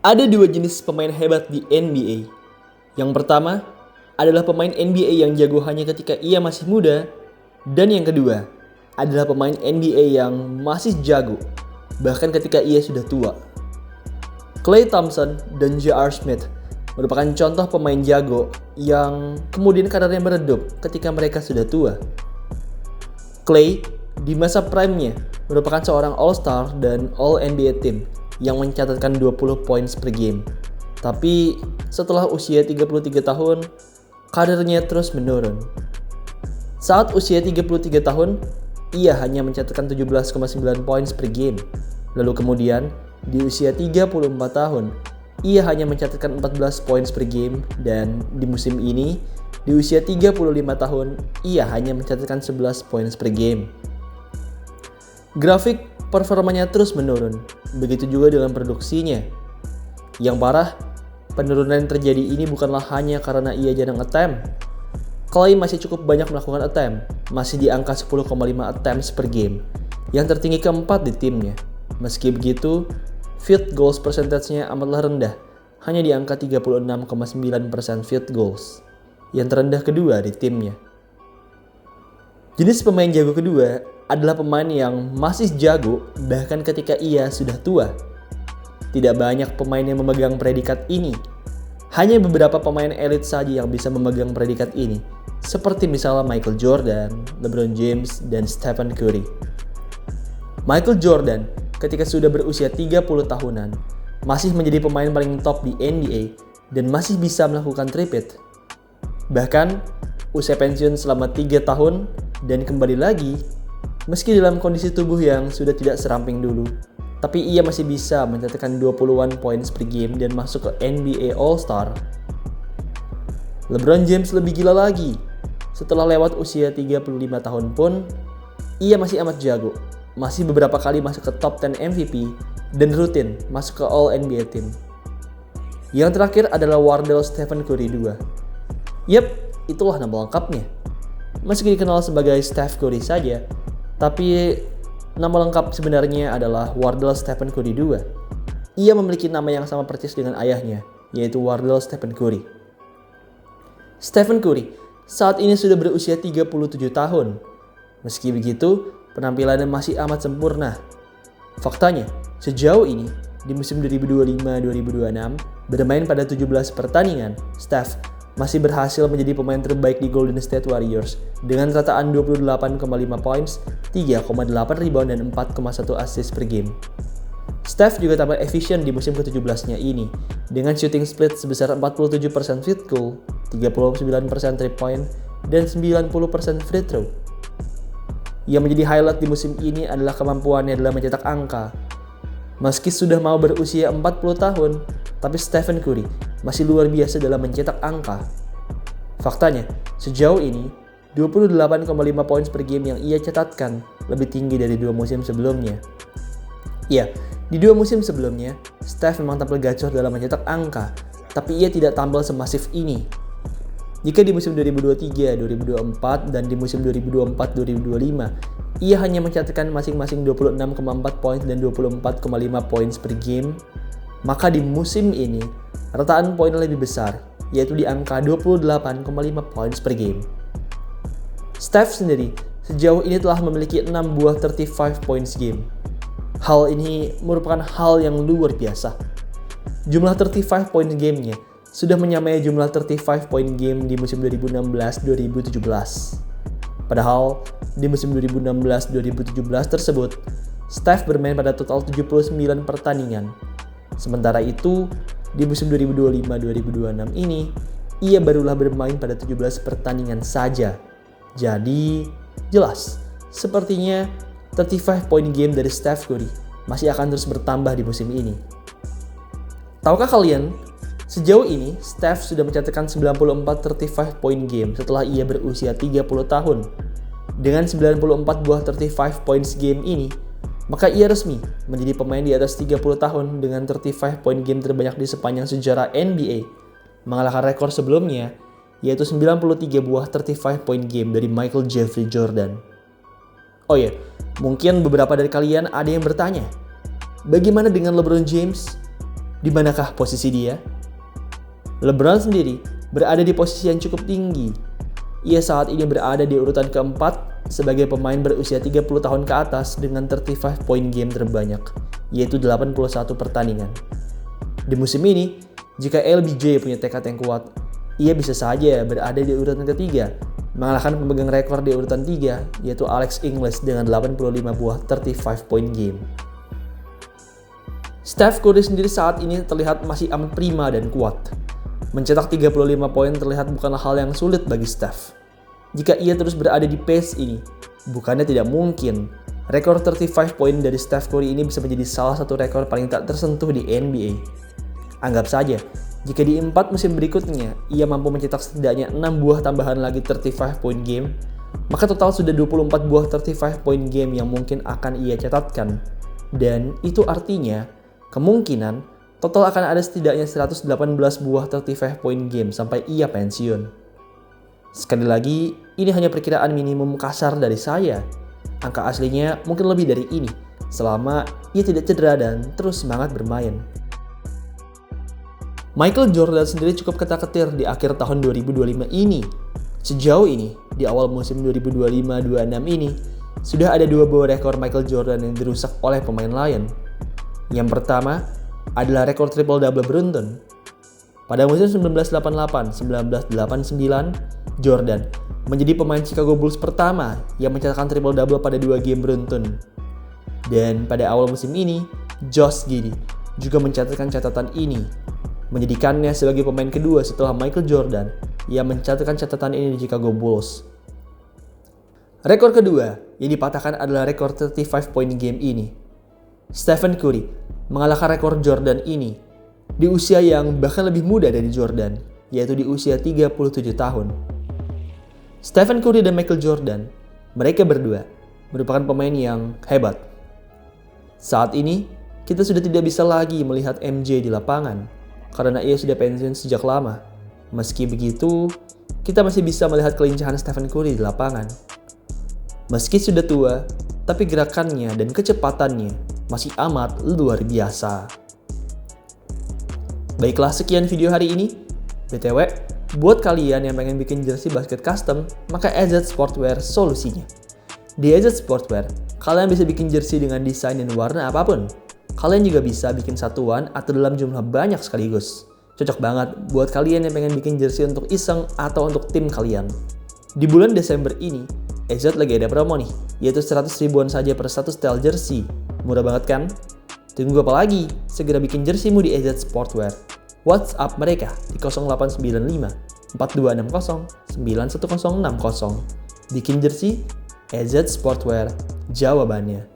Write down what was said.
Ada dua jenis pemain hebat di NBA. Yang pertama adalah pemain NBA yang jago hanya ketika ia masih muda. Dan yang kedua adalah pemain NBA yang masih jago bahkan ketika ia sudah tua. Klay Thompson dan J.R. Smith merupakan contoh pemain jago yang kemudian karirnya meredup ketika mereka sudah tua. Klay di masa prime-nya merupakan seorang All-Star dan All-NBA team yang mencatatkan 20 poin per game. Tapi setelah usia 33 tahun, karirnya terus menurun. Saat usia 33 tahun, ia hanya mencatatkan 17,9 poin per game. Lalu kemudian, di usia 34 tahun, ia hanya mencatatkan 14 poin per game. Dan di musim ini, di usia 35 tahun, ia hanya mencatatkan 11 poin per game. Grafik performanya terus menurun, begitu juga dengan produksinya. Yang parah, penurunan yang terjadi ini bukanlah hanya karena ia jarang attempt. Klay masih cukup banyak melakukan attempt, masih di angka 10,5 attempts per game, yang tertinggi keempat di timnya. Meski begitu, field goals percentage-nya amatlah rendah, hanya di angka 36,9% field goals, yang terendah kedua di timnya. Jenis pemain jago kedua adalah pemain yang masih jago bahkan ketika ia sudah tua. Tidak banyak pemain yang memegang predikat ini. Hanya beberapa pemain elit saja yang bisa memegang predikat ini, seperti misalnya Michael Jordan, LeBron James, dan Stephen Curry. Michael Jordan ketika sudah berusia 30 tahunan masih menjadi pemain paling top di NBA dan masih bisa melakukan three-peat. Bahkan usai pensiun selama 3 tahun dan kembali lagi, meski dalam kondisi tubuh yang sudah tidak seramping dulu, tapi ia masih bisa mencatatkan 20-an poin per game dan masuk ke NBA All-Star. LeBron James lebih gila lagi. Setelah lewat usia 35 tahun pun, ia masih amat jago. Masih beberapa kali masuk ke top 10 MVP dan rutin masuk ke All-NBA team. Yang terakhir adalah Wardell Stephen Curry 2. Yep, itulah nama lengkapnya. Meski dikenal sebagai Steph Curry saja, tapi nama lengkap sebenarnya adalah Wardell Stephen Curry 2. Ia memiliki nama yang sama persis dengan ayahnya, yaitu Wardell Stephen Curry. Stephen Curry saat ini sudah berusia 37 tahun. Meski begitu, penampilannya masih amat sempurna. Faktanya, sejauh ini, di musim 2025-2026, bermain pada 17 pertandingan, Steph masih berhasil menjadi pemain terbaik di Golden State Warriors dengan rataan 28,5 points, 3,8 rebound, dan 4,1 assist per game. Steph juga tampil efisien di musim ke-17-nya ini dengan shooting split sebesar 47% field goal, 39% 3 point, dan 90% free throw. Yang menjadi highlight di musim ini adalah kemampuannya dalam mencetak angka. Meski sudah mau berusia 40 tahun, tapi Stephen Curry masih luar biasa dalam mencetak angka. Faktanya, sejauh ini 28,5 poin per game yang ia catatkan lebih tinggi dari 2 musim sebelumnya. Ya, di 2 musim sebelumnya, Steph memang tampil gacor dalam mencetak angka, tapi ia tidak tampil semasif ini. Jika di musim 2023-2024 dan di musim 2024-2025, ia hanya mencatatkan masing-masing 26,4 poin dan 24,5 poin per game, maka di musim ini, rataan poin lebih besar, yaitu di angka 28,5 poin per game. Steph sendiri sejauh ini telah memiliki 6 buah 35 points game. Hal ini merupakan hal yang luar biasa. Jumlah 35 points gamenya sudah menyamai jumlah 35 point game di musim 2016-2017. Padahal, di musim 2016-2017 tersebut, Steph bermain pada total 79 pertandingan. Sementara itu, di musim 2025-2026 ini, ia barulah bermain pada 17 pertandingan saja. Jadi, jelas, sepertinya 35 point game dari Steph Curry masih akan terus bertambah di musim ini. Tahukah kalian, sejauh ini Steph sudah mencatatkan 94 35 point game setelah ia berusia 30 tahun. Dengan 94 buah 35 points game ini, maka ia resmi menjadi pemain di atas 30 tahun dengan 35 point game terbanyak di sepanjang sejarah NBA, mengalahkan rekor sebelumnya, yaitu 93 buah 35 point game dari Michael Jeffrey Jordan. Oh ya, mungkin beberapa dari kalian ada yang bertanya, bagaimana dengan LeBron James? Di manakah posisi dia? LeBron sendiri berada di posisi yang cukup tinggi. Ia saat ini berada di urutan keempat sebagai pemain berusia 30 tahun ke atas dengan 35 point game terbanyak, yaitu 81 pertandingan. Di musim ini, jika LBJ punya tekad yang kuat, ia bisa saja berada di urutan ketiga, mengalahkan pemegang rekor di urutan 3, yaitu Alex Ingles dengan 85 buah 35 point game. Steph Curry sendiri saat ini terlihat masih amat prima dan kuat. Mencetak 35 poin terlihat bukanlah hal yang sulit bagi Steph. Jika ia terus berada di pace ini, bukannya tidak mungkin rekor 35 poin dari Steph Curry ini bisa menjadi salah satu rekor paling tak tersentuh di NBA. Anggap saja, jika di 4 musim berikutnya ia mampu mencetak setidaknya 6 buah tambahan lagi 35 point game, maka total sudah 24 buah 35 point game yang mungkin akan ia catatkan. Dan itu artinya, kemungkinan total akan ada setidaknya 118 buah 35 point game sampai ia pensiun. Sekali lagi, ini hanya perkiraan minimum kasar dari saya. Angka aslinya mungkin lebih dari ini, selama ia tidak cedera dan terus semangat bermain. Michael Jordan sendiri cukup ketar-ketir di akhir tahun 2025 ini. Sejauh ini, di awal musim 2025-26 ini, sudah ada 2 buah rekor Michael Jordan yang dirusak oleh pemain lain. Yang pertama adalah rekor triple-double beruntun. Pada musim 1988-1989, Jordan menjadi pemain Chicago Bulls pertama yang mencatatkan triple-double pada 2 game beruntun. Dan pada awal musim ini, Josh Giddey juga mencatatkan catatan ini, menjadikannya sebagai pemain kedua setelah Michael Jordan yang mencatatkan catatan ini di Chicago Bulls. Rekor kedua yang dipatahkan adalah rekor 35 point game ini. Stephen Curry mengalahkan rekor Jordan ini di usia yang bahkan lebih muda dari Jordan, yaitu di usia 37 tahun. Stephen Curry dan Michael Jordan, mereka berdua merupakan pemain yang hebat. Saat ini, kita sudah tidak bisa lagi melihat MJ di lapangan karena ia sudah pensiun sejak lama. Meski begitu, kita masih bisa melihat kelincahan Stephen Curry di lapangan. Meski sudah tua, tapi gerakannya dan kecepatannya masih amat luar biasa. Baiklah, sekian video hari ini. BTW, buat kalian yang pengen bikin jersey basket custom, maka AZ Sportswear solusinya. Di AZ Sportswear, kalian bisa bikin jersey dengan desain dan warna apapun. Kalian juga bisa bikin satuan atau dalam jumlah banyak sekaligus. Cocok banget buat kalian yang pengen bikin jersey untuk iseng atau untuk tim kalian. Di bulan Desember ini, AZ lagi ada promo nih, yaitu 100 ribuan saja per satu style jersey. Murah banget kan? Tunggu apa lagi? Segera bikin jerseymu di AZ Sportswear. WhatsApp mereka di 0895 4260 91060. Bikin jersey, AZ Sportswear, jawabannya.